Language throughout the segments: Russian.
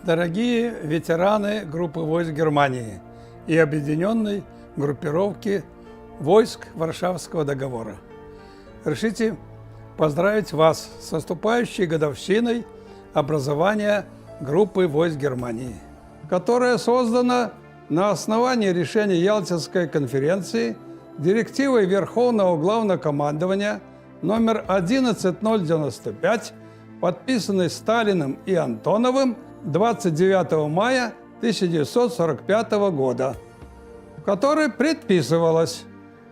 Дорогие ветераны группы войск Германии и объединенной группировки войск Варшавского договора, разрешите поздравить вас с наступающей годовщиной образования группы войск Германии, которая создана на основании решения Ялтинской конференции директивой Верховного Главнокомандования номер 11095, подписанной Сталиным и Антоновым 29 мая 1945 года, в которой предписывалось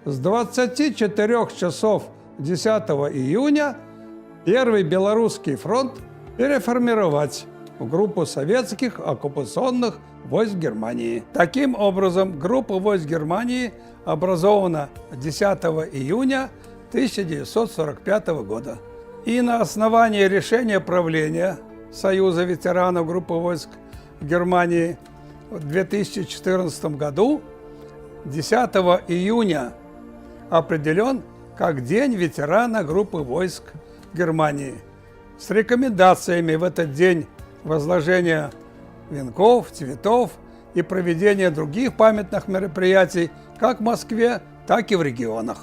с 24 часов 10 июня Первый Белорусский фронт переформировать в группу советских оккупационных войск Германии. Таким образом, группа войск Германии образована 10 июня 1945 года. И на основании решения правления Союза ветеранов группы войск Германии в 2014 году 10 июня определен как День ветерана группы войск Германии с рекомендациями в этот день возложения венков, цветов и проведения других памятных мероприятий как в Москве, так и в регионах.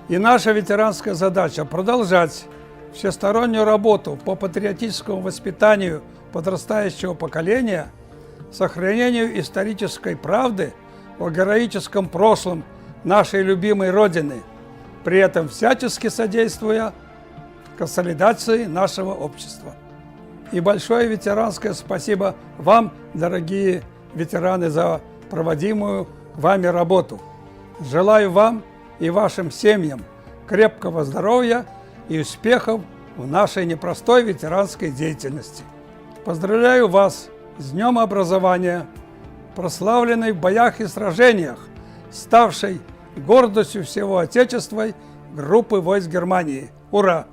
И наша ветеранская задача – продолжать всестороннюю работу по патриотическому воспитанию подрастающего поколения, сохранению исторической правды о героическом прошлом нашей любимой Родины, при этом всячески содействуя консолидации нашего общества. И большое ветеранское спасибо вам, дорогие ветераны, за проводимую вами работу. Желаю вам и вашим семьям крепкого здоровья и успехов в нашей непростой ветеранской деятельности. Поздравляю вас с Днем образования, прославленной в боях и сражениях, ставшей гордостью всего Отечества группы войск Германии. Ура!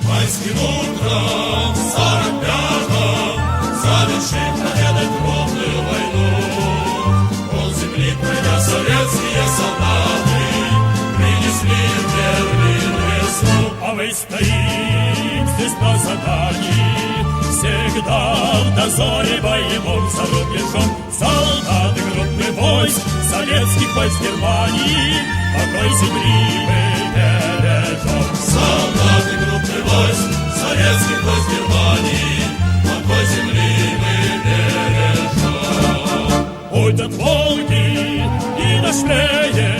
Майским утром 45-м завершив победой кровную войну, полземли пройдя советские солдаты, принесли в Берлин весну. А мы стоим здесь на задании, всегда в дозоре боевом за рубежом. Солдаты группы войск советских войск Германии, покой земли мы бережем. Солдаты группы войск советских войск Германии, покой земли мы бережем. Путь от Волги и до Шпея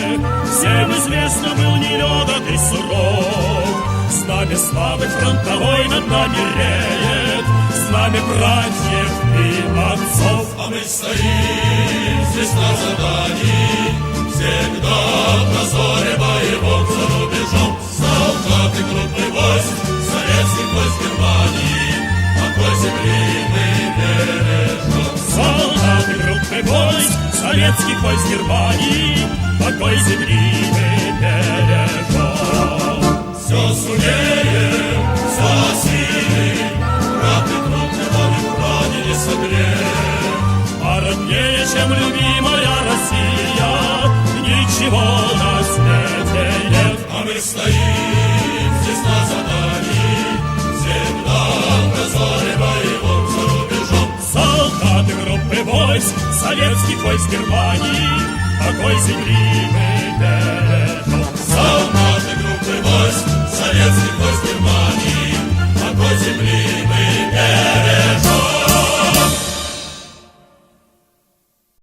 всем известно был нелегок и суров. Знамя славы фронтовой над нами реет, знамя братьев и отцов. А мы стоим здесь на задании, всегда в дозоре боевом за рубежом. Солдаты группы войск советских войск Германии, покой земли мы бережем. Солдаты группы войск советских войск Германии, покой земли мы бережем. Все сумеем, все осилим, правды трудно волю крови не согреем. А роднее, чем любимая Россия, ничего на свете нет. А мы стоим здесь на задании, всегда в дозоре боевом за рубежом. Солдаты группы войск советских войск Германии, покой земли мы бережем.